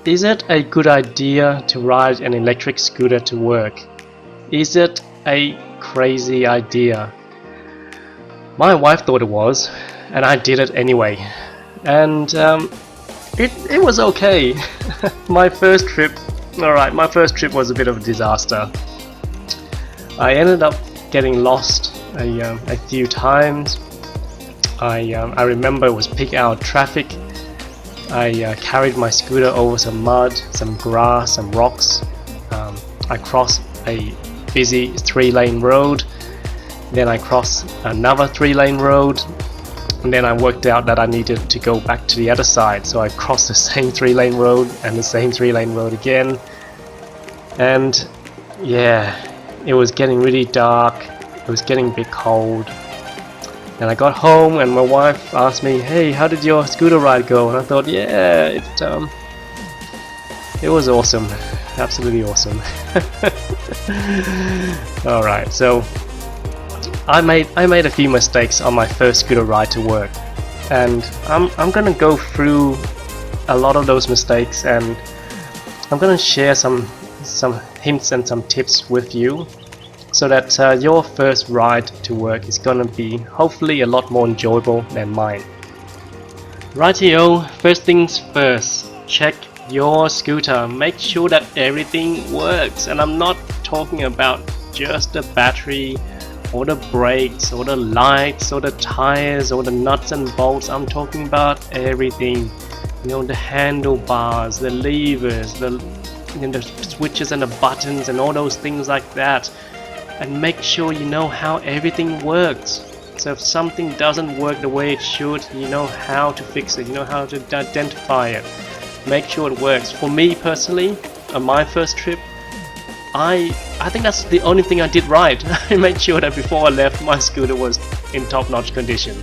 Is it a good idea to ride an electric scooter to work? Is it a crazy idea? My wife thought it was, and I did it anyway. And it was okay. My first trip was a bit of a disaster. I ended up getting lost a few times. I remember it was peak hour traffic. I carried my scooter over some mud, some grass, some rocks. I crossed a busy 3-lane road. Then I crossed another 3-lane road. And then I worked out that I needed to go back to the other side. So I crossed the same 3-lane road and the same 3-lane road again. And yeah, it was getting really dark. It was getting a bit cold. And I got home and my wife asked me, "Hey, how did your scooter ride go?" And I thought, yeah, it was awesome, absolutely awesome. Alright, so I made a few mistakes on my first scooter ride to work, and I'm gonna go through a lot of those mistakes, and I'm gonna share some hints and some tips with you, so that your first ride to work is gonna be hopefully a lot more enjoyable than mine. Rightio, first things first, check your scooter. Make sure that everything works, and I'm not talking about just the battery or the brakes or the lights or the tires or the nuts and bolts. I'm talking about everything. You know, the handlebars, the levers, the switches and the buttons and all those things like that. And make sure you know how everything works. So if something doesn't work the way it should, you know how to fix it, you know how to identify it. Make sure it works. For me personally, on my first trip, I think that's the only thing I did right. I made sure that before I left, my scooter was in top-notch condition.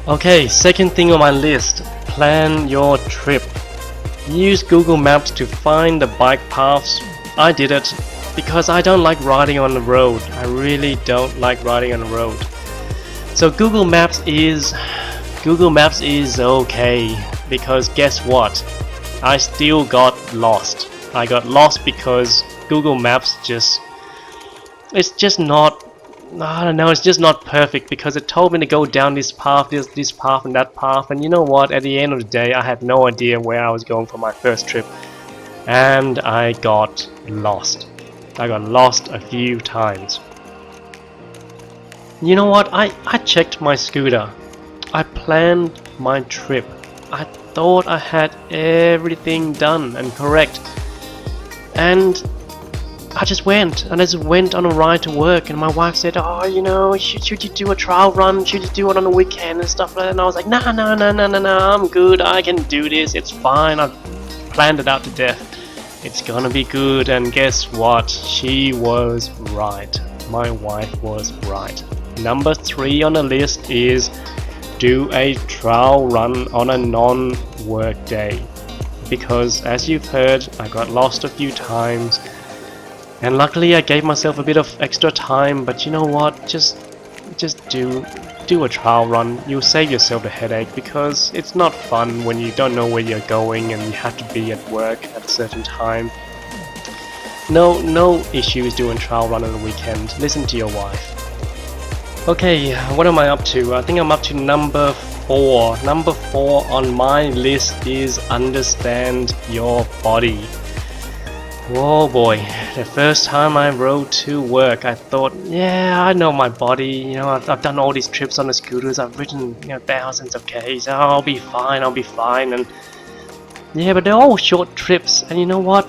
Okay, second thing on my list, plan your trip. Use Google Maps to find the bike paths. I did it because I don't like riding on the road. I really don't like riding on the road. So Google Maps is okay, because guess what? I still got lost. I got lost because Google Maps it's just not perfect, because it told me to go down this path, this path and that path, and you know what, at the end of the day I had no idea where I was going for my first trip, and I got lost. I got lost a few times. You know what, I checked my scooter. I planned my trip. I thought I had everything done and correct. And I just went on a ride to work, and my wife said, "Oh, you know, should you do a trial run? Should you do it on the weekend and stuff like that?" And I was like, "No, I'm good. I can do this. It's fine. I've planned it out to death. It's gonna be good." And guess what? She was right. My wife was right. Number 3 on the list is do a trial run on a non-work day. Because as you've heard, I got lost a few times, and luckily I gave myself a bit of extra time. But you know what, just do a trial run. You'll save yourself the headache, because it's not fun when you don't know where you're going and you have to be at work at a certain time. No issues doing trial run on the weekend. Listen to your wife. Okay, what am I up to? I think I'm up to number 4. Number 4 on my list is understand your body. Oh boy, the first time I rode to work, I thought, yeah, I know my body. You know, I've done all these trips on the scooters. I've ridden, you know, thousands of Ks. Oh, I'll be fine. And yeah, but they're all short trips. And you know what?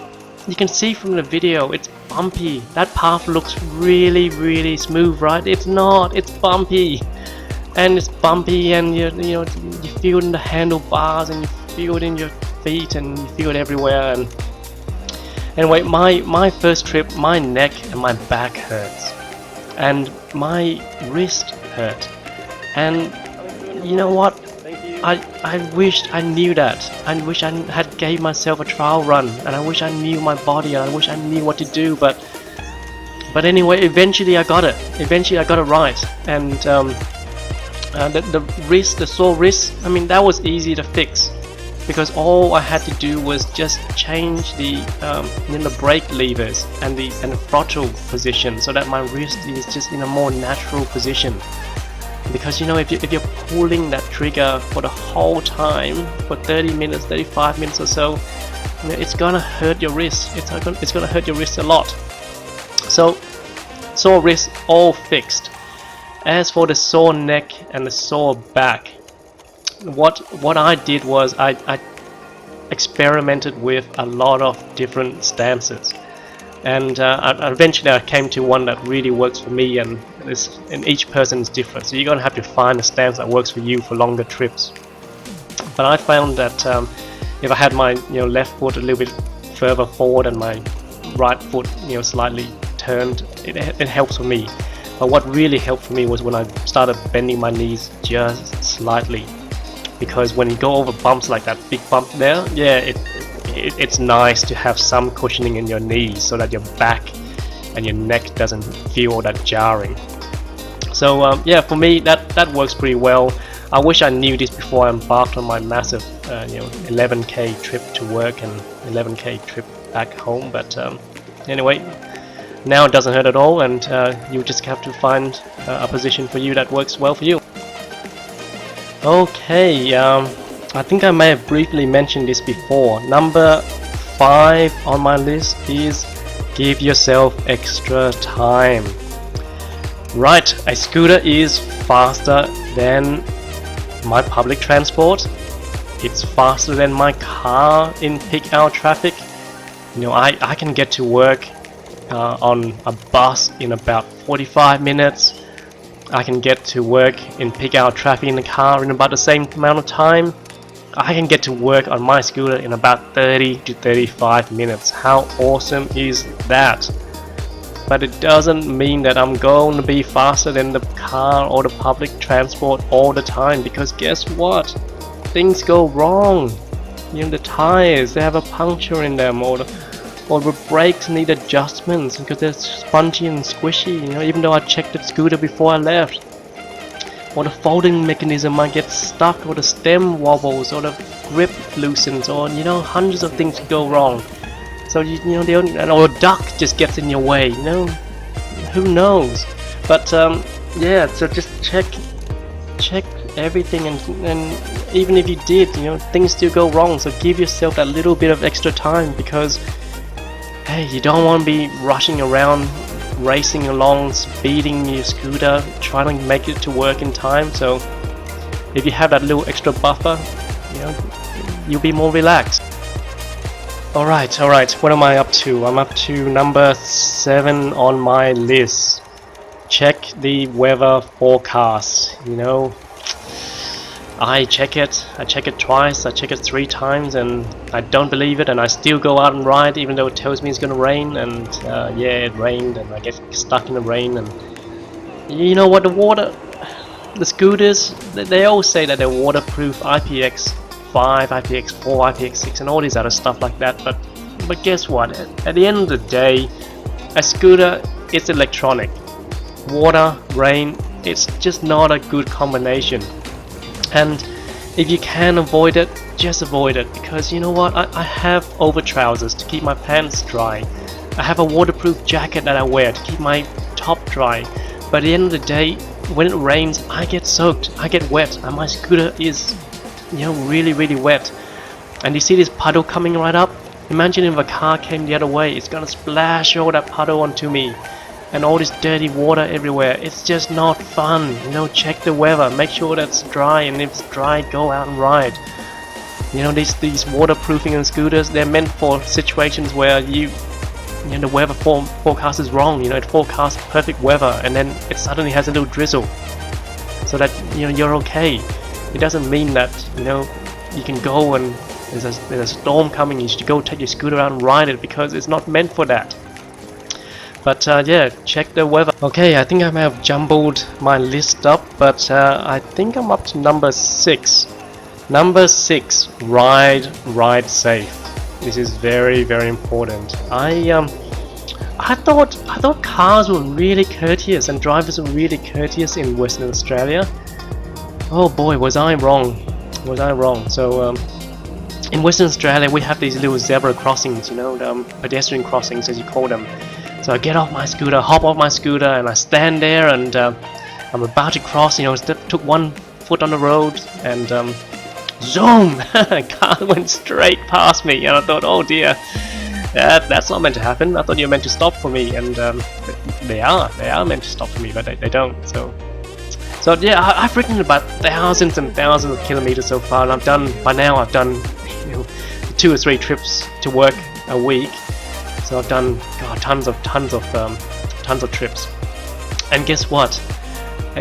You can see from the video, it's bumpy. That path looks really smooth, right? It's not. It's bumpy. And it's bumpy, and you feel it in the handlebars, and you feel it in your feet, and you feel it everywhere. And anyway, my first trip, my neck and my back hurts, and my wrist hurt. And you know what? I wished I knew that. I wish I had gave myself a trial run, and I wish I knew my body, and I wish I knew what to do. But anyway, eventually I got it. Eventually I got it right. And the sore wrist, I mean, that was easy to fix. because all I had to do was just change the brake levers and the throttle position so that my wrist is just in a more natural position. Because if you're pulling that trigger for the whole time for 30 minutes, 35 minutes or so, it's gonna hurt your wrist. It's gonna hurt your wrist a lot. So sore wrist all fixed. As for the sore neck and the sore back, what I did was I experimented with a lot of different stances, and eventually I came to one that really works for me, and each person is different, so you're gonna have to find a stance that works for you for longer trips. But I found that if I had my left foot a little bit further forward and my right foot slightly turned, it helps for me. But what really helped for me was when I started bending my knees just slightly, because when you go over bumps like that big bump there, yeah, it's nice to have some cushioning in your knees so that your back and your neck doesn't feel all that jarring. So yeah, for me that works pretty well. I wish I knew this before I embarked on my massive 11k trip to work and 11k trip back home, but anyway, now it doesn't hurt at all, and you just have to find a position for you that works well for you. Okay, I think I may have briefly mentioned this before. Number 5 on my list is give yourself extra time. Right, a scooter is faster than my public transport. It's faster than my car in peak hour traffic. I can get to work on a bus in about 45 minutes. I can get to work in peak hour traffic in the car in about the same amount of time. I can get to work on my scooter in about 30 to 35 minutes. How awesome is that? But it doesn't mean that I'm going to be faster than the car or the public transport all the time, because guess what? Things go wrong. The tires, they have a puncture in them, or the brakes need adjustments because they're spongy and squishy, even though I checked the scooter before I left. Or the folding mechanism might get stuck, or the stem wobbles, or the grip loosens, or hundreds of things can go wrong. So or a duck just gets in your way, who knows? But yeah, so just check everything, and even if you did, things still go wrong. So give yourself that little bit of extra time, because hey, you don't want to be rushing around, racing along, speeding your scooter, trying to make it to work in time. So if you have that little extra buffer, you'll be more relaxed. Alright, what am I up to? I'm up to number 7 on my list. Check the weather forecast. I check it twice, I check it 3 times, and I don't believe it, and I still go out and ride even though it tells me it's gonna rain, and yeah, it rained, and I get stuck in the rain. And you know what, the scooters, they all say that they're waterproof, IPX5, IPX4, IPX6 and all these other stuff like that, but guess what, at the end of the day, a scooter is electronic. Water, rain, it's just not a good combination. And if you can avoid it, just avoid it, because you know what, I have over trousers to keep my pants dry. I have a waterproof jacket that I wear to keep my top dry. But at the end of the day, when it rains, I get soaked, I get wet, and my scooter is really wet. And you see this puddle coming right up? Imagine if a car came the other way, it's gonna splash all that puddle onto me, and all this dirty water everywhere. It's just not fun. Check the weather, make sure that's dry, and if it's dry, go out and ride. These waterproofing and scooters, they're meant for situations where the weather forecast is wrong. It forecasts perfect weather, and then it suddenly has a little drizzle, so that you're okay. It doesn't mean that you can go and there's a storm coming, you should go take your scooter out and ride it, because it's not meant for that. But yeah, check the weather. Okay, I think I may have jumbled my list up, but I think I'm up to number 6. Number 6, ride safe. This is very important. I thought cars were really courteous and drivers were really courteous in Western Australia. Oh boy, was I wrong. So in Western Australia we have these little zebra crossings, you know, the pedestrian crossings as you call them. So I get off my scooter, hop off my scooter, and I stand there, and I'm about to cross, you know, took one foot on the road, and zoom! A car went straight past me, and I thought, oh dear, that's not meant to happen. I thought you were meant to stop for me, and they are meant to stop for me, but they don't. So yeah, I've ridden about thousands and thousands of kilometers so far, and I've done, you know, 2 or 3 trips to work a week. So I've done, God, tons of trips. And guess what?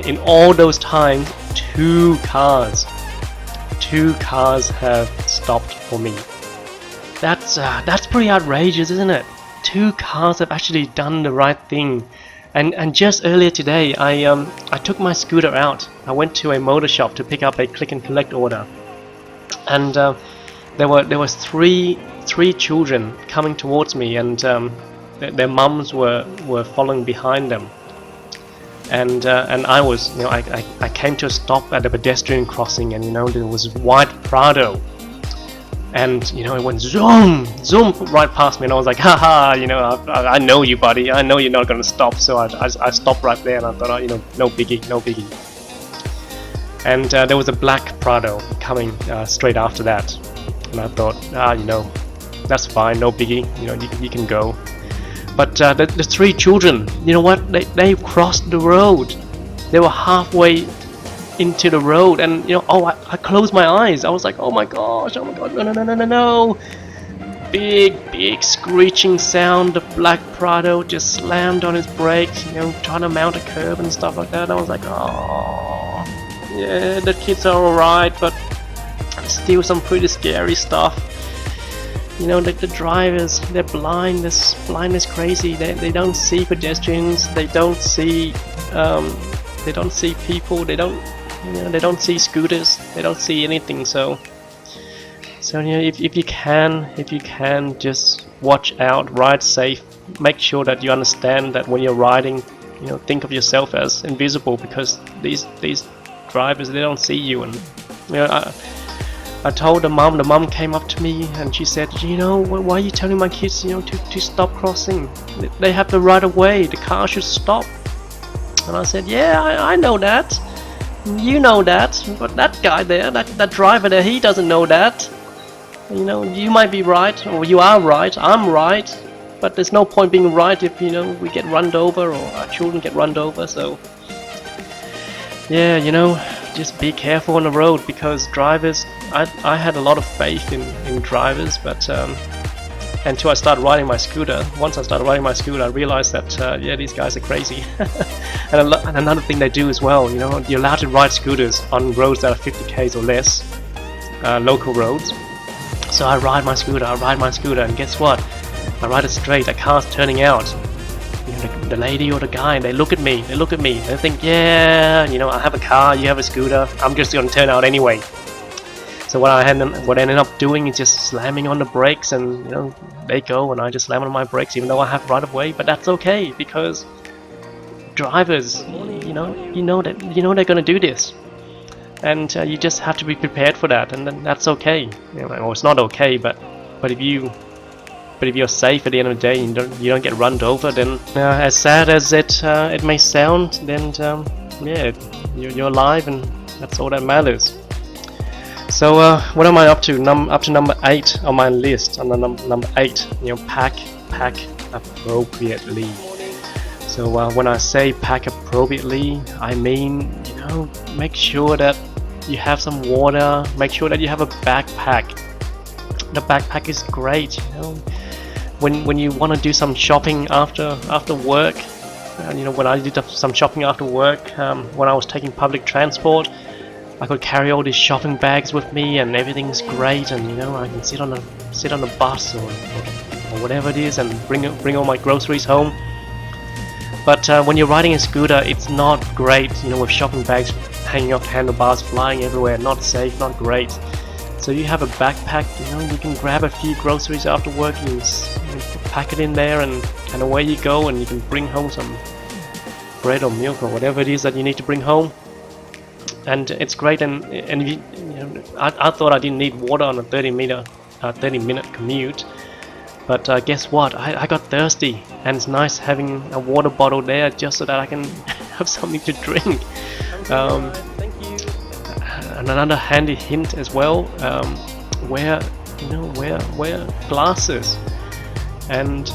In all those times, 2 cars have stopped for me. That's pretty outrageous, isn't it? 2 cars have actually done the right thing. And just earlier today, I took my scooter out. I went to a motor shop to pick up a click and collect order, and there was three children coming towards me, and their mums were following behind them. And I was, you know, I came to a stop at a pedestrian crossing, and you know, there was white Prado, and you know, it went zoom right past me, and I was like, haha, you know, I know you, buddy, I know you're not going to stop. So I stopped right there, and I thought, oh, you know, no biggie. And there was a black Prado coming straight after that, and I thought, you know, that's fine, no biggie, you know, you can go. But the 3 children, you know what, they crossed the road. They were halfway into the road, and you know, oh, I closed my eyes. I was like, oh my gosh, no. Big screeching sound. The black Prado just slammed on his brakes, you know, trying to mount a curb and stuff like that. And I was like, oh, yeah, the kids are alright, but still some pretty scary stuff. You know, the drivers, they're blind. This blindness crazy. They don't see pedestrians. They don't see people. They don't see scooters. They don't see anything. So you know, if you can just watch out, ride safe. Make sure that you understand that when you're riding, you know, think of yourself as invisible, because these drivers, they don't see you. And you know, I told the mom came up to me and she said, you know, why are you telling my kids, you know, to stop crossing? They have the right of way, the car should stop. And I said, yeah, I know that, you know that, but that guy there, that driver there, he doesn't know that. You know, you might be right, or you are right, I'm right, but there's no point being right if, you know, we get run over, or our children get run over. So yeah, you know, just be careful on the road, because drivers, I had a lot of faith in drivers, but until I started riding my scooter. Once I started riding my scooter, I realized that yeah, these guys are crazy. and another thing they do as well, you know, you're allowed to ride scooters on roads that are 50 km or less, local roads. So I ride my scooter, and guess what? I ride it straight, a car's turning out. You know, the lady or the guy, they look at me, they think, yeah, you know, I have a car, you have a scooter, I'm just gonna turn out anyway. So what I ended up doing is just slamming on the brakes, and you know, they go, and I just slam on my brakes, even though I have right of way. But that's okay, because drivers, you know they're gonna do this, and you just have to be prepared for that, and then that's okay. You know, well, it's not okay, but if you're safe at the end of the day, and you don't get run over, then as sad as it may sound, then yeah, you're alive, and that's all that matters. So what am I up to? Up to number 8 on my list. On the number 8, you know, pack appropriately. So when I say pack appropriately, I mean, you know, make sure that you have some water. Make sure that you have a backpack. The backpack is great, you know. When you want to do some shopping after work, and you know, when I did some shopping after work, when I was taking public transport, I could carry all these shopping bags with me, and everything's great, and you know, I can sit on the bus or whatever it is, and bring all my groceries home. But when you're riding a scooter, it's not great, you know, with shopping bags hanging off handlebars, flying everywhere. Not safe, not great. So you have a backpack, you know, you can grab a few groceries after work, you pack it in there, and away you go, and you can bring home some bread or milk or whatever it is that you need to bring home. And it's great, and if I thought I didn't need water on a 30-minute commute, but guess what? I got thirsty, and it's nice having a water bottle there just so that I can have something to drink. Thank you. And another handy hint as well: wear glasses, and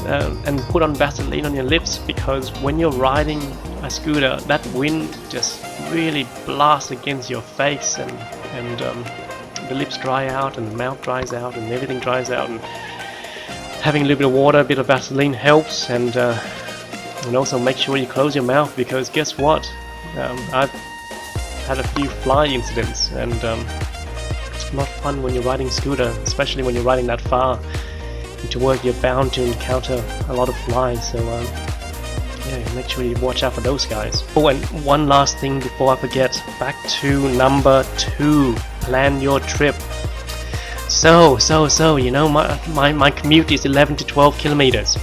put on Vaseline on your lips, because when you're riding a scooter, that wind just really blasts against your face, and the lips dry out, and the mouth dries out, and everything dries out. And having a little bit of water, a bit of Vaseline helps, and also make sure you close your mouth, because guess what? I've had a few fly incidents, and it's not fun when you're riding scooter, especially when you're riding that far into work. You're bound to encounter a lot of flies, so yeah, make sure you watch out for those guys. Oh, and one last thing before I forget, back to number 2, plan your trip. So my commute is 11 to 12 kilometers.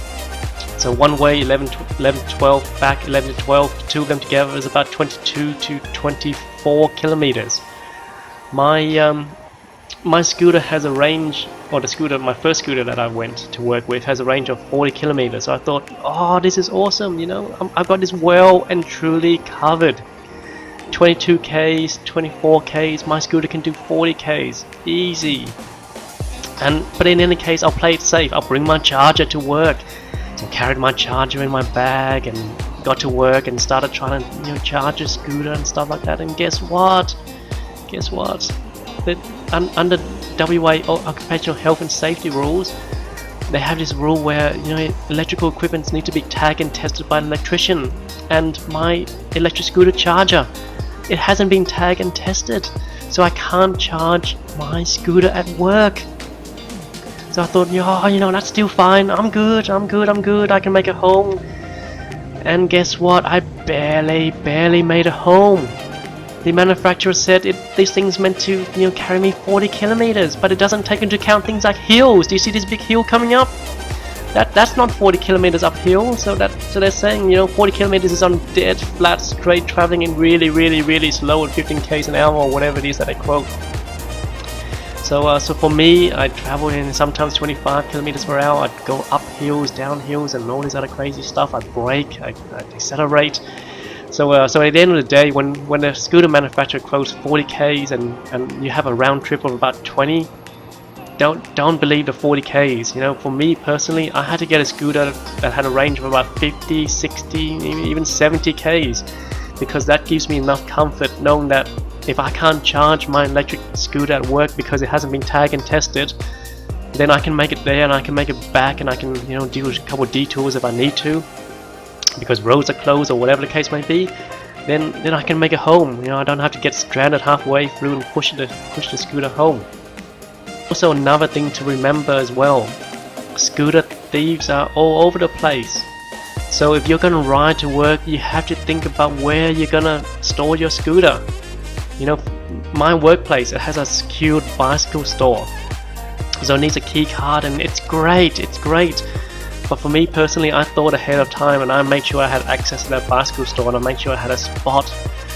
So one way 11 to 12, back 11 to 12, two of them together is about 22 to 24 kilometers. My scooter has a range, or my first scooter that I went to work with has a range of 40 kilometers. So I thought, oh, this is awesome, I've got this well and truly covered. 22 Ks, 24 Ks, my scooter can do 40 Ks, easy. But in any case, I'll play it safe. I'll bring my charger to work. So I carried my charger in my bag and got to work and started trying to charge a scooter and stuff like that. And guess what? Under WA occupational health and safety rules, they have this rule where electrical equipment need to be tagged and tested by an electrician. And my electric scooter charger, it hasn't been tagged and tested, so I can't charge my scooter at work. So I thought, that's still fine. I'm good. I can make it home. And guess what? I barely made it home. The manufacturer said this thing's meant to, carry me 40 kilometers, but it doesn't take into account things like hills. Do you see this big hill coming up? That's not 40 kilometers uphill. So they're saying, 40 kilometers is on dead, flat, straight, traveling in really slow at 15 k's an hour or whatever it is that they quote. So for me, I travel in sometimes 25 kilometers per hour. I'd go up hills, down hills, and all this other crazy stuff. I'd brake, I'd accelerate. So at the end of the day, when a scooter manufacturer quotes 40 Ks and you have a round trip of about 20, don't believe the 40 Ks. For me personally, I had to get a scooter that had a range of about 50, 60, even 70 Ks, because that gives me enough comfort knowing that if I can't charge my electric scooter at work because it hasn't been tagged and tested, then I can make it there and I can make it back, and I can do a couple of detours if I need to, because roads are closed or whatever the case may be. Then I can make it home. I don't have to get stranded halfway through and push the scooter home. Also, another thing to remember as well, scooter thieves are all over the place. So if you're gonna ride to work, you have to think about where you're gonna store your scooter. My workplace, it has a secured bicycle store, so it needs a key card, and it's great. But for me personally, I thought ahead of time, and I made sure I had access to that bicycle store, and I made sure I had a spot,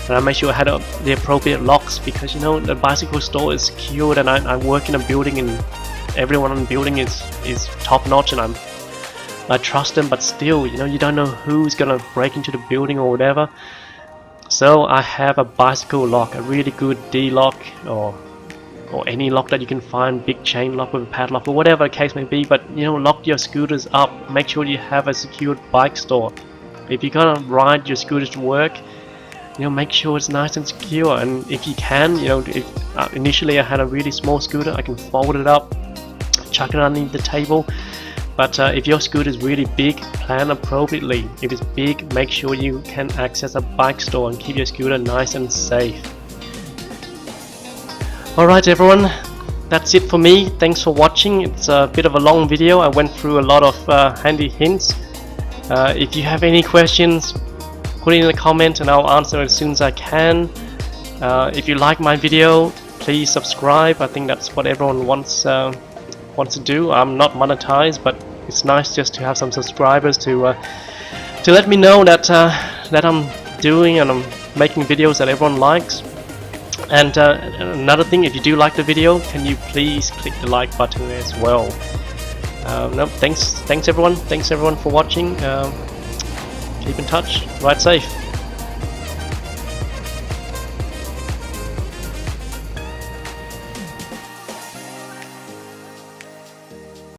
and I made sure I had the appropriate locks, because the bicycle store is secured, and I work in a building, and everyone in the building is top notch, and I trust them. But still, you don't know who's gonna break into the building or whatever. So I have a bicycle lock, a really good D-lock, or any lock that you can find, big chain lock with a padlock or whatever the case may be. But lock your scooters up. Make sure you have a secured bike store. If you're gonna ride your scooters to work, make sure it's nice and secure. And if you can, initially I had a really small scooter, I can fold it up, chuck it underneath the table. But if your scooter is really big, plan appropriately. If it's big, make sure you can access a bike store and keep your scooter nice and safe. Alright everyone, that's it for me. Thanks for watching. It's a bit of a long video. I went through a lot of handy hints. If you have any questions, put it in the comment and I'll answer as soon as I can. If you like my video, please subscribe. I think that's what everyone wants to do. I'm not monetized, but it's nice just to have some subscribers to let me know that I'm doing and I'm making videos that everyone likes. And another thing, if you do like the video, can you please click the like button as well. No, thanks everyone for watching. Keep in touch, ride safe.